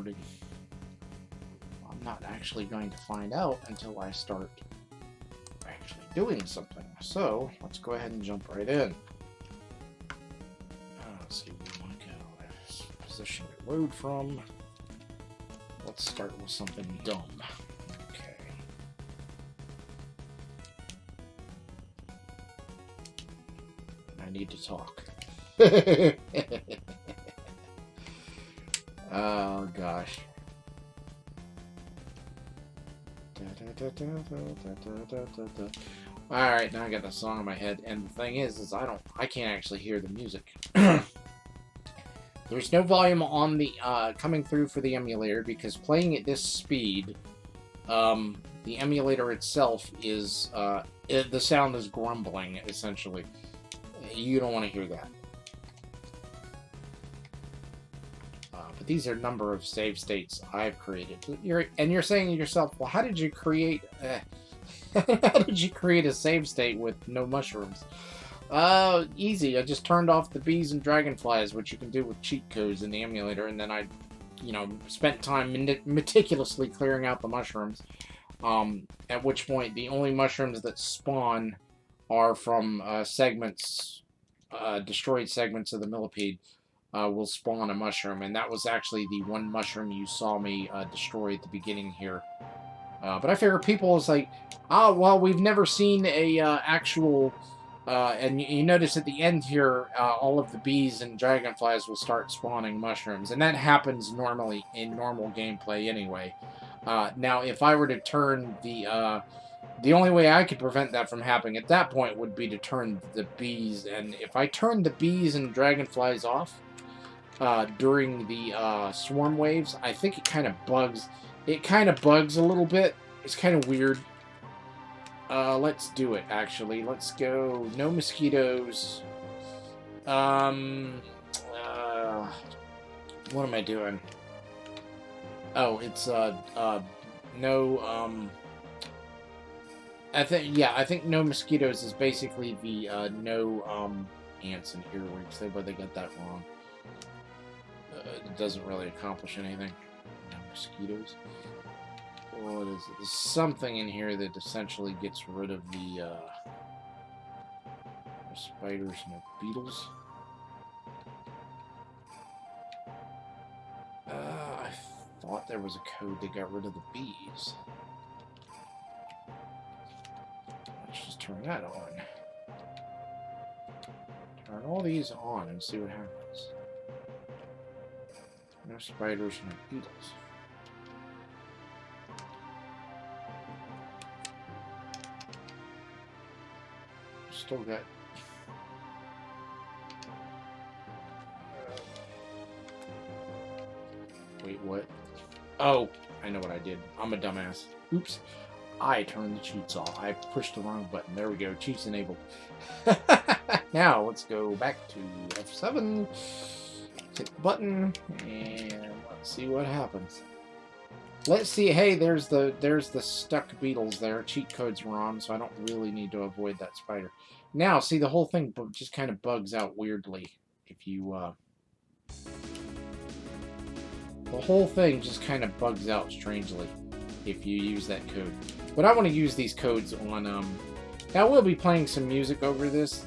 recording. I'm not actually going to find out until I start actually doing something. So let's go ahead and jump right in. Let's see where we want to go. Position to load from. Let's start with something dumb. Okay. I need to talk. Oh gosh. Alright, now I got the song in my head, and the thing is I can't actually hear the music. There's no volume on the coming through for the emulator, because playing at this speed, the emulator itself is the sound is grumbling, essentially. You don't want to hear that. But these are a number of save states I've created. You're saying to yourself, well, how did you create a save state with no mushrooms? Easy. I just turned off the bees and dragonflies, which you can do with cheat codes in the emulator, and then I, spent time meticulously clearing out the mushrooms. At which point, the only mushrooms that spawn are from destroyed segments of the millipede. Will spawn a mushroom, and that was actually the one mushroom you saw me destroy at the beginning here. But I figure people is like, oh, well, we've never seen a actual, and you notice at the end here, all of the bees and dragonflies will start spawning mushrooms, and that happens normally in normal gameplay anyway. Now, if I were to turn the only way I could prevent that from happening at that point would be to turn the bees, and if I turn the bees and dragonflies off, during the swarm waves, I think it kind of bugs. It kind of bugs a little bit. It's kind of weird. Let's do it, actually. Let's go. No mosquitoes. What am I doing? Oh, it's, no, I think no mosquitoes is basically the, no, ants and earwigs. But they got that wrong. It doesn't really accomplish anything. No mosquitoes. What is it? There's something in here that essentially gets rid of the spiders and the beetles. I thought there was a code that got rid of the bees. Let's just turn that on. Turn all these on and see what happens. No spiders, no beetles. Still got... Wait, what? Oh, I know what I did. I'm a dumbass. Oops. I turned the cheats off. I pushed the wrong button. There we go. Cheats enabled. Now, let's go back to F7. Hit the button, and let's see what happens. Let's see. Hey, there's the stuck beetles there. Cheat codes were on, so I don't really need to avoid that spider. Now, see, the whole thing just kind of bugs out weirdly if you, the whole thing just kind of bugs out strangely if you use that code. But I want to use these codes on, now we'll be playing some music over this.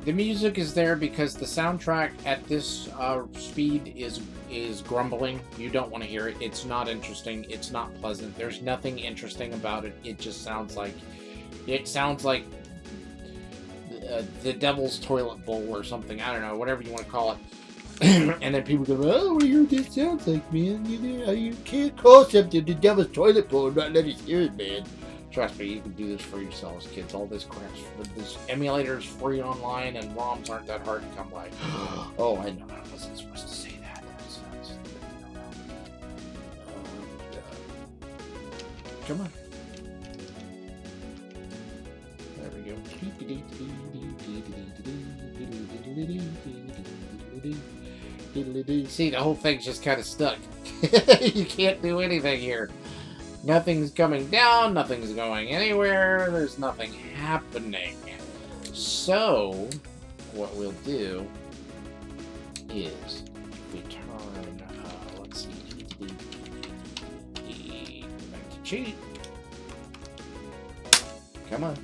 The music is there because the soundtrack at this speed is grumbling. You don't want to hear it. It's not interesting. It's not pleasant. There's nothing interesting about it. It just sounds like the devil's toilet bowl or something. I don't know, whatever you want to call it. And then people go, oh, what do this sounds like, man? You can't call something the devil's toilet bowl and not let us hear it, man. Trust me, you can do this for yourselves, kids. All this crap. This emulator is free online, and ROMs aren't that hard to come by. Oh, I know. I wasn't supposed to say that. Come on. There we go. See, the whole thing's just kind of stuck. You can't do anything here. Nothing's coming down, nothing's going anywhere, there's nothing happening. So, what we'll do is if we turn, let's see, back to cheat. Come on.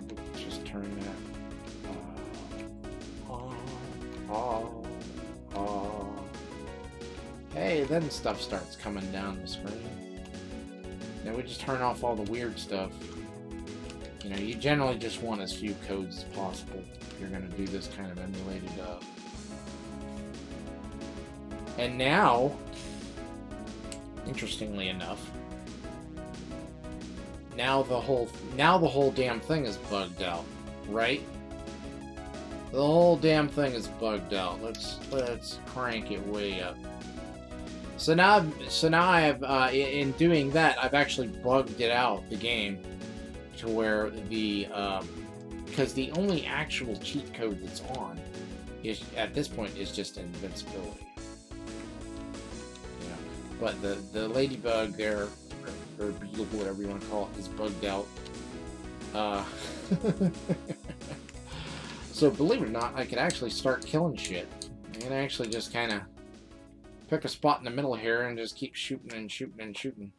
We'll just turn that on. Hey, then stuff starts coming down the screen. Then we just turn off all the weird stuff. You know, you generally just want as few codes as possible if you're going to do this kind of emulated And now, interestingly enough, now the whole damn thing is bugged out, right? The whole damn thing is bugged out. Let's crank it way up. So now I have in doing that, I've actually bugged it out, the game, to where the because the only actual cheat code that's on is at this point is just invincibility. You know, but the ladybug there, or beetle, whatever you want to call it, is bugged out. So believe it or not, I could actually start killing shit. I can actually just kind of pick a spot in the middle here and just keep shooting and shooting and shooting.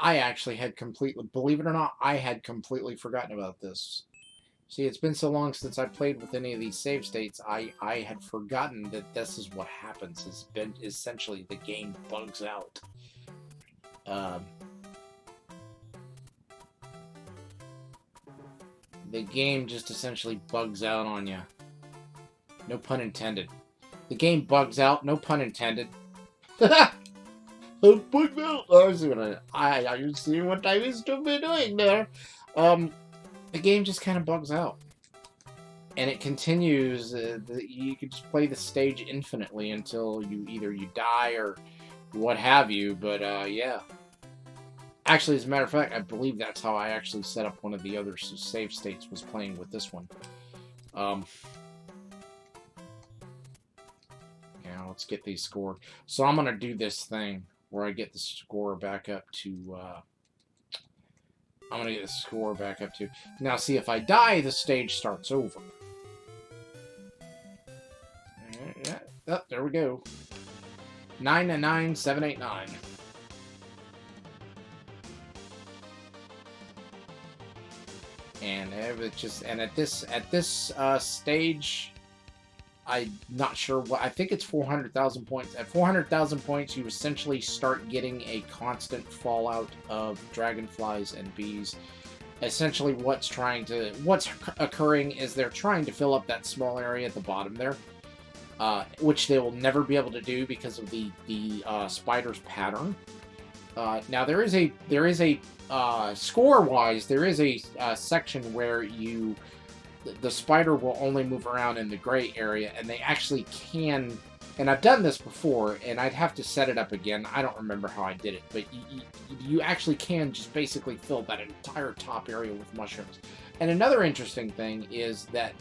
I actually had completely, believe it or not, I had completely forgotten about this. See, it's been so long since I played with any of these save states, I had forgotten that this is what happens. It's been essentially the game bugs out. The game just essentially bugs out on you. No pun intended. The game bugs out, no pun intended. Bugged out. I see what I used to be doing there. The game just kind of bugs out. And it continues. You can just play the stage infinitely until you die or what have you. But yeah. Actually, as a matter of fact, I believe that's how I actually set up one of the other save states, was playing with this one. Yeah, let's get these scored. So I'm going to do this thing where I get the score back up to... I'm going to get the score back up to... Now, see, if I die, the stage starts over. Yeah, oh, there we go. 99789. And it's just, and at this stage, I'm not sure what, I think it's 400,000 points. At 400,000 points, you essentially start getting a constant fallout of dragonflies and bees. Essentially, what's occurring is they're trying to fill up that small area at the bottom there, which they will never be able to do because of the spider's pattern. Now there is a score-wise, there is a section where the spider will only move around in the gray area, and they actually can, and I've done this before, and I'd have to set it up again. I don't remember how I did it, but you actually can just basically fill that entire top area with mushrooms. And another interesting thing is that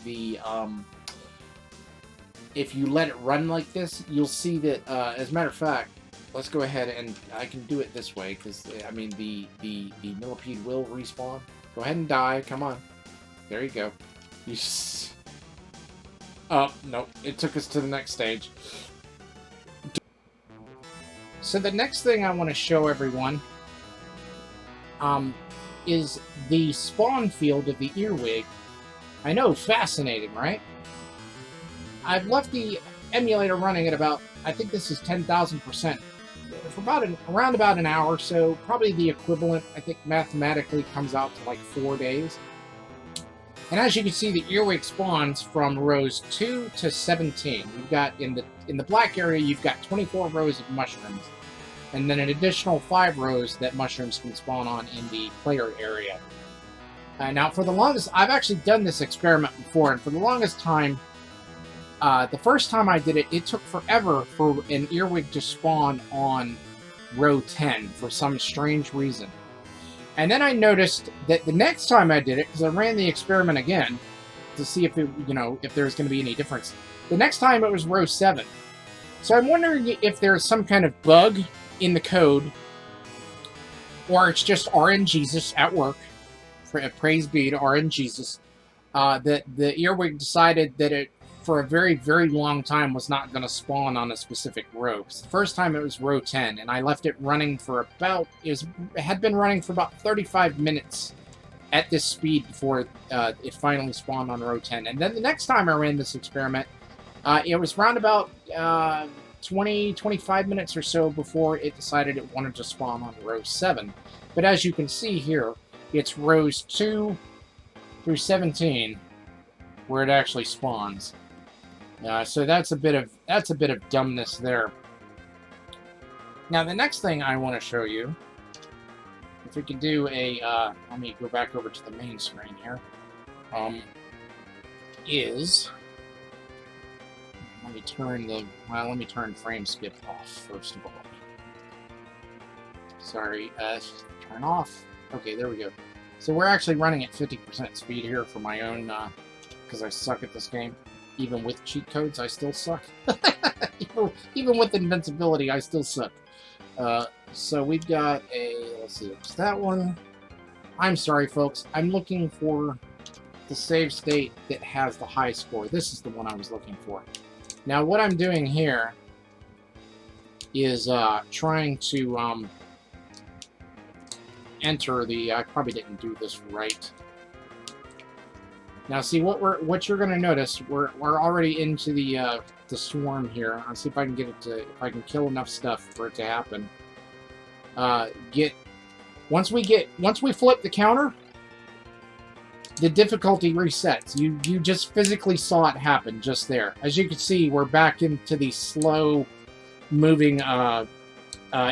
if you let it run like this, you'll see that, as a matter of fact, let's go ahead and I can do it this way, because, I mean, the millipede will respawn. Go ahead and die. Come on. There you go. You just... Oh, no. It took us to the next stage. So the next thing I want to show everyone is the spawn field of the earwig. I know, fascinating, right? I've left the emulator running at about, I think this is 10,000%. For around about an hour, so probably the equivalent, I think, mathematically comes out to like 4 days. And as you can see, the earwig spawns from rows 2 to 17. You've got in the black area, you've got 24 rows of mushrooms, and then an additional 5 rows that mushrooms can spawn on in the player area. Now, for the longest, I've actually done this experiment before, and for the longest time, the first time I did it, it took forever for an earwig to spawn on row 10 for some strange reason. And then I noticed that the next time I did it, because I ran the experiment again to see if if there's going to be any difference. The next time it was row 7. So I'm wondering if there's some kind of bug in the code or it's just RNGesus at work. Praise be to RNGesus. That the earwig decided that it, for a very, very long time, was not going to spawn on a specific row. The first time it was row 10, and I left it running for about, it had been running for about 35 minutes at this speed before it finally spawned on row 10. And then the next time I ran this experiment, it was around about 25 minutes or so before it decided it wanted to spawn on row 7. But as you can see here, it's rows 2 through 17 where it actually spawns. So that's a bit of dumbness there. Now the next thing I want to show you, if we can do a let me go back over to the main screen here, is let me turn frame skip off first of all. Sorry, turn off. Okay, there we go. So we're actually running at 50% speed here for my own, because I suck at this game. Even with cheat codes, I still suck. Even with invincibility, I still suck. So we've got a, let's see, it's that one. I'm sorry, folks. I'm looking for the save state that has the high score. This is the one I was looking for. Now, what I'm doing here is trying to enter the. I probably didn't do this right. Now, see what you're going to notice. We're already into the swarm here. I'll see if I can get it to. If I can kill enough stuff for it to happen. Once we flip the counter, the difficulty resets. You just physically saw it happen just there. As you can see, we're back into the slow moving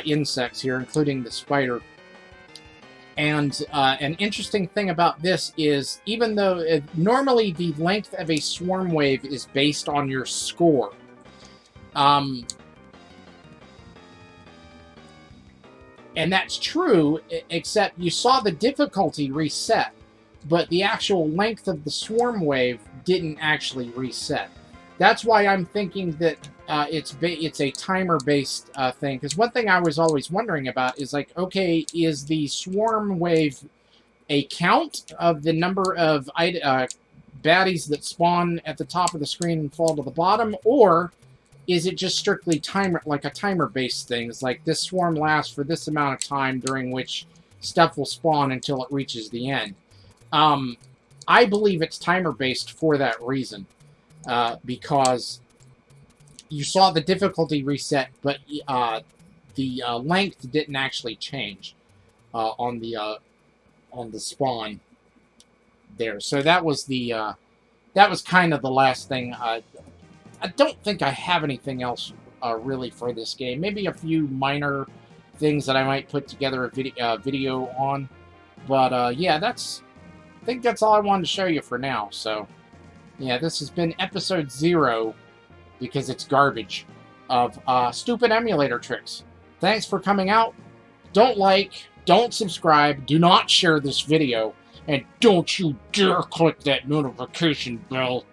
insects here, including the spider. And an interesting thing about this is, even though normally the length of a swarm wave is based on your score, and that's true, except you saw the difficulty reset, but the actual length of the swarm wave didn't actually reset. That's why I'm thinking that it's a timer-based thing. Because one thing I was always wondering about is, like, okay, is the swarm wave a count of the number of baddies that spawn at the top of the screen and fall to the bottom, or is it just strictly like a timer-based thing? It's like this swarm lasts for this amount of time during which stuff will spawn until it reaches the end. I believe it's timer-based for that reason. Because you saw the difficulty reset, but the length didn't actually change on the spawn there. So that was kind of the last thing. I don't think I have anything else really for this game. Maybe a few minor things that I might put together a video on. But yeah, I think that's all I wanted to show you for now. So. Yeah, this has been episode 0, because it's garbage, of stupid emulator tricks. Thanks for coming out. Don't like, don't subscribe, do not share this video, and don't you dare click that notification bell.